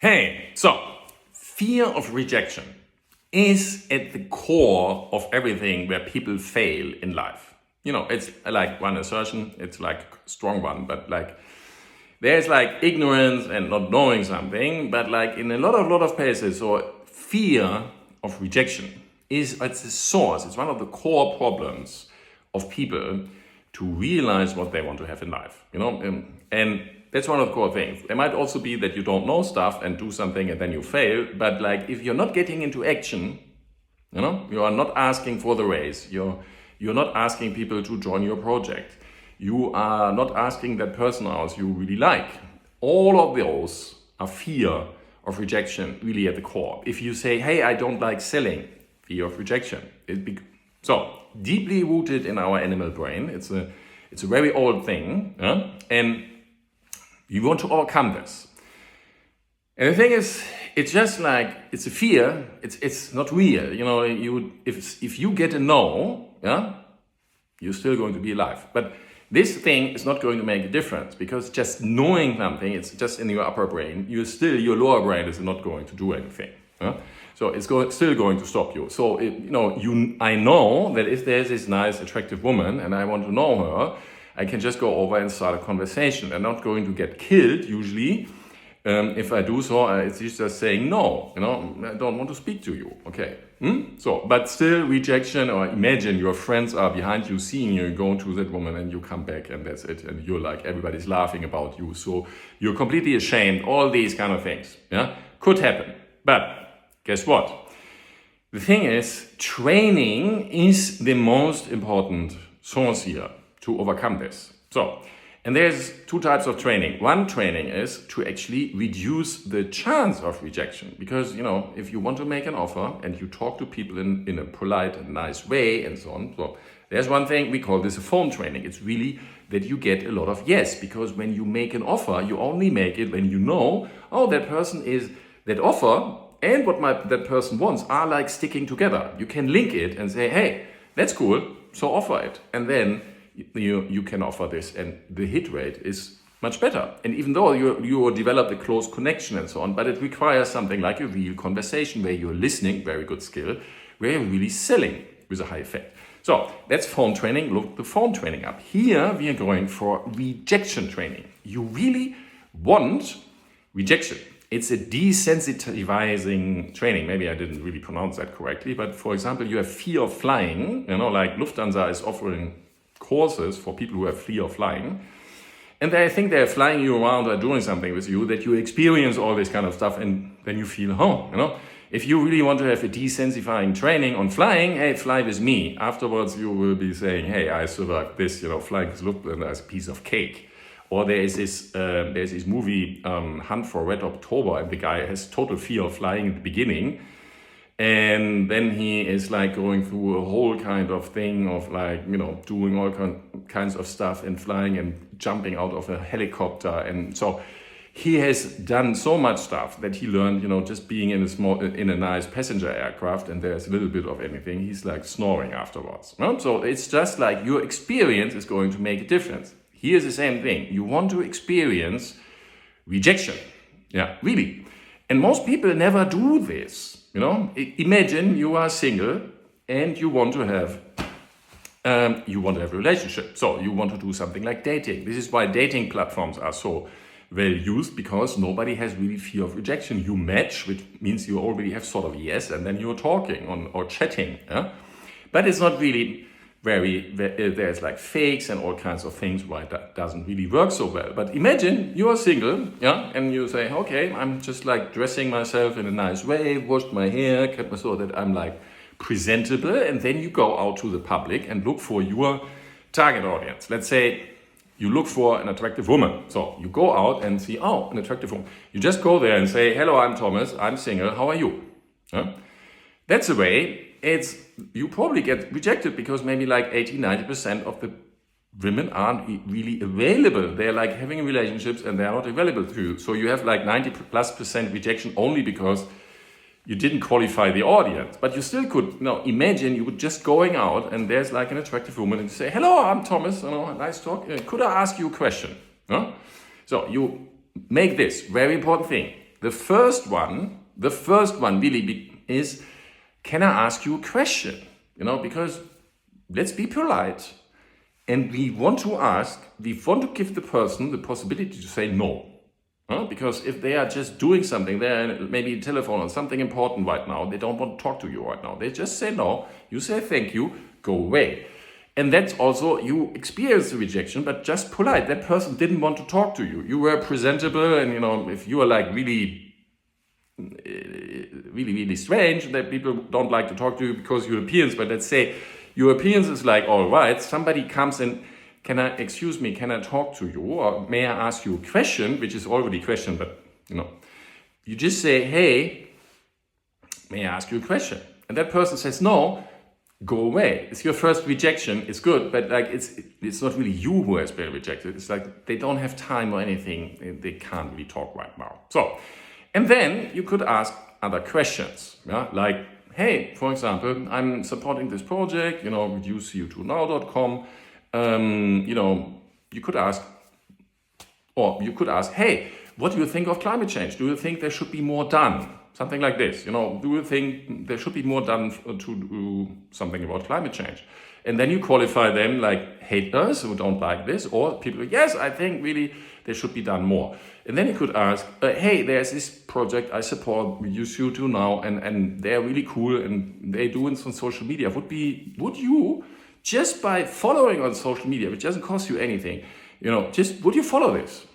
Hey, so fear of rejection is at the core of everything where people fail in life. It's like one assertion, it's like a strong one, but like there's like ignorance and not knowing something, but like in a lot of places, so fear of rejection it's the source, it's one of the core problems of people to realize what they want to have in life, and that's one of the core things. There might also be that you don't know stuff and do something and then you fail, but like if you're not getting into action, you are not asking for the raise, you're not asking people to join your project, you are not asking that person out you really like. All of those are fear of rejection really at the core. If you say, hey, I don't like selling, fear of rejection. So deeply rooted in our animal brain, it's a very old thing, and you want to overcome this. And the thing is, it's just like, it's a fear, it's not real. If you get a no, you're still going to be alive. But this thing is not going to make a difference, because just knowing something, it's just in your upper brain, your lower brain is not going to do anything. So it's still going to stop you. So, I know that if there's this nice, attractive woman and I want to know her, I can just go over and start a conversation. I'm not going to get killed, usually. If I do so, it's just saying no, I don't want to speak to you, okay? So, but still rejection, or imagine your friends are behind you, seeing you going to that woman and you come back and that's it. And you're like, everybody's laughing about you. So you're completely ashamed, all these kind of things, could happen. But guess what? The thing is, training is the most important source here to overcome this. So, and there's two types of training. One training is to actually reduce the chance of rejection. Because, if you want to make an offer and you talk to people in a polite and nice way and so on. So there's one thing, we call this a phone training. It's really that you get a lot of yes. Because when you make an offer, you only make it when you know, that offer and what that person wants are like sticking together. You can link it and say, hey, that's cool, so offer it. And then you can offer this, and the hit rate is much better. And even though you develop a close connection and so on, but it requires something like a real conversation where you're listening, very good skill, where you're really selling with a high effect. So that's phone training. Look the phone training up. Here we are going for rejection training. You really want rejection. It's a desensitizing training. Maybe I didn't really pronounce that correctly, but for example, you have fear of flying, like Lufthansa is offering courses for people who have fear of flying. And I think they're flying you around or doing something with you that you experience all this kind of stuff, and then you feel home, If you really want to have a desensifying training on flying, hey, fly with me. Afterwards, you will be saying, hey, I survived this, flying with Lufthansa as a piece of cake. Or there's this movie, Hunt for Red October, and the guy has total fear of flying at the beginning. And then he is like going through a whole kind of thing of like, doing all kinds of stuff and flying and jumping out of a helicopter. And so he has done so much stuff that he learned, just being in a nice passenger aircraft, and there's a little bit of anything, he's like snoring afterwards. So it's just like your experience is going to make a difference. Here's the same thing. You want to experience rejection. Yeah, really. And most people never do this. Imagine you are single and you want to have a relationship. So you want to do something like dating. This is why dating platforms are so well used, because nobody has really fear of rejection. You match, which means you already have sort of yes, and then you're talking or chatting. But it's not really there's like fakes and all kinds of things why that doesn't really work so well. But imagine you are single, and you say, okay, I'm just like dressing myself in a nice way, washed my hair, kept so that I'm like presentable, and then you go out to the public and look for your target audience. Let's say you look for an attractive woman. So you go out and see, an attractive woman. You just go there and say, hello, I'm Thomas, I'm single, how are you? That's the way. You probably get rejected, because maybe like 80-90% of the women aren't really available. They're like having relationships and they're not available to you. So you have like 90+% rejection only because you didn't qualify the audience. But you still could, imagine you would just going out and there's like an attractive woman and you say, hello, I'm Thomas, nice talk. Could I ask you a question? So you make this very important thing. The first one really is, can I ask you a question? Because let's be polite. And we want to give the person the possibility to say no. Because if they are just doing something, they're maybe a telephone or something important right now, they don't want to talk to you right now. They just say no, you say thank you, go away. And that's also, you experience the rejection, but just polite. That person didn't want to talk to you. You were presentable, and if you are like really, really strange, that people don't like to talk to you because your appearance, but let's say your appearance is like, all right, somebody comes and, can I talk to you? Or may I ask you a question, which is already a question, but you just say, hey, may I ask you a question? And that person says no, go away. It's your first rejection, it's good, but like it's not really you who has been rejected. It's like they don't have time or anything, they can't really talk right now. So, and then you could ask other questions, like, hey, for example, I'm supporting this project, reduceco2now.com. You could ask, hey, what do you think of climate change? Do you think there should be more done? Something like this, do you think there should be more done to do something about climate change? And then you qualify them like haters who don't like this, or people, yes, I think really there should be done more. And then you could ask, hey, there's this project I support, Reduce CO2 Now, and they're really cool, and they do it on social media. Would you, just by following on social media, which doesn't cost you anything, would you follow this?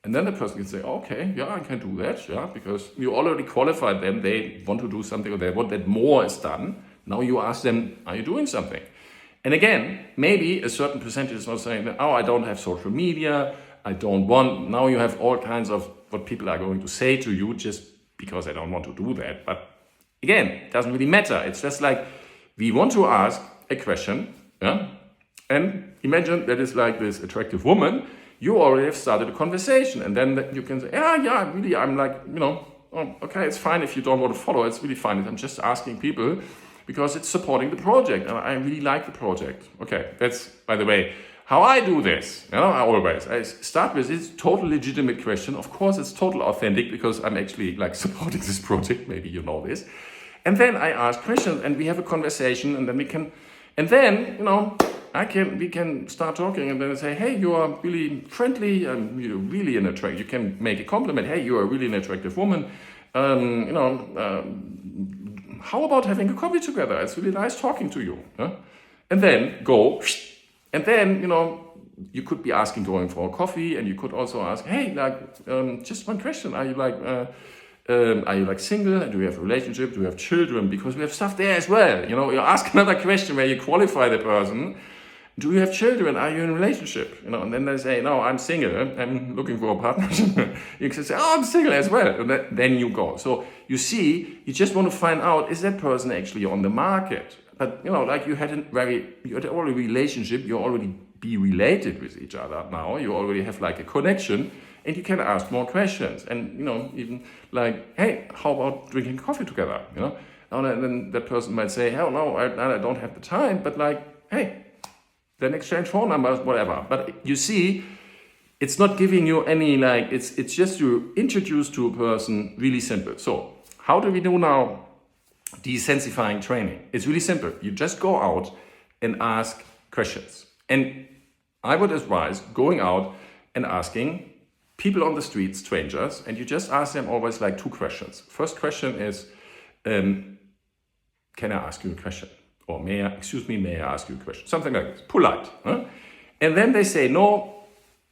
And then the person can say, okay, yeah, I can do that, because you already qualified them, they want to do something, or they want that more is done. Now you ask them, are you doing something? And again, maybe a certain percentage is not saying, I don't have social media, I don't want. Now you have all kinds of what people are going to say to you just because I don't want to do that. But again, it doesn't really matter. It's just like, we want to ask a question, and imagine that it's like this attractive woman. You already have started a conversation, and then you can say, yeah, really, I'm like, okay, it's fine if you don't want to follow, it's really fine. I'm just asking people because it's supporting the project, and I really like the project. Okay, that's, by the way, how I do this. I start with this total legitimate question. Of course, it's total authentic because I'm actually like supporting this project. Maybe you know this. And then I ask questions, and we have a conversation, and then we can, we can start talking, and then I say, hey, you are really friendly, you're really an attractive, you can make a compliment, hey, you are really an attractive woman, how about having a coffee together? It's really nice talking to you. And then go, and then, you could be asking going for a coffee, and you could also ask, hey, just one question, are you like single? Do you have a relationship? Do you have children? Because we have stuff there as well. You ask another question where you qualify the person. Do you have children? Are you in a relationship? And then they say, no, I'm single. I'm looking for a partnership. You can say, I'm single as well. And then you go. So you see, you just want to find out, is that person actually on the market? But, like you had already a relationship, you already be related with each other now. You already have like a connection, and you can ask more questions. And, even like, hey, how about drinking coffee together? And then that person might say, hell no, I don't have the time. But like, hey, then exchange phone numbers, whatever. But you see, it's not giving you any, it's just to introduce to a person, really simple. So how do we do now desensifying training? It's really simple. You just go out and ask questions. And I would advise going out and asking people on the street, strangers, and you just ask them always like two questions. First question is, can I ask you a question? Or may I ask you a question? Something like this, polite. And then they say no,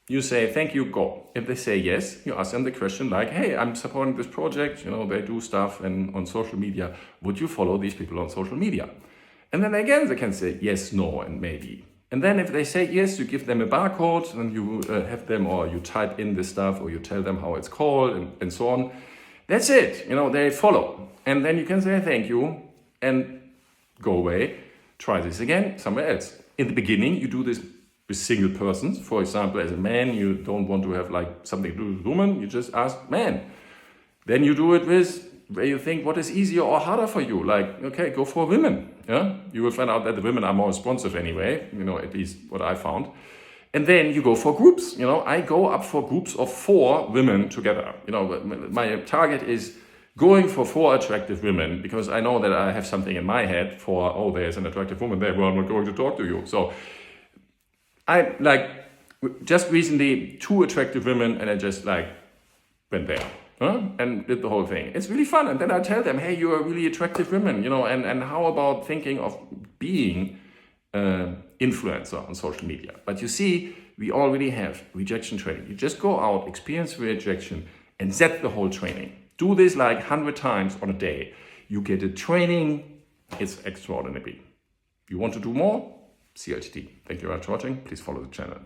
you say thank you, go. If they say yes, you ask them the question like, hey, I'm supporting this project, they do stuff and on social media. Would you follow these people on social media? And then again, they can say yes, no, and maybe. And then if they say yes, you give them a barcode, and you have them, or you type in this stuff, or you tell them how it's called, and so on. That's it, they follow. And then you can say thank you, and go away, try this again, somewhere else. In the beginning, you do this with single persons. For example, as a man, you don't want to have like something to do with a woman, you just ask man. Then you do it with where you think what is easier or harder for you. Like, okay, go for women. You will find out that the women are more responsive anyway, at least what I found. And then you go for groups. I go up for groups of 4 women together. My target is going for 4 attractive women, because I know that I have something in my head for, oh, there's an attractive woman there, well, I'm not going to talk to you. So I just recently 2 attractive women, and I just went there and did the whole thing. It's really fun. And then I tell them, hey, you're really attractive women, and how about thinking of being influencer on social media? But you see, we already have rejection training. You just go out, experience rejection, and set the whole training. Do this 100 times on a day. You get a training. It's extraordinary. You want to do more? CLTT. Thank you very much for watching. Please follow the channel.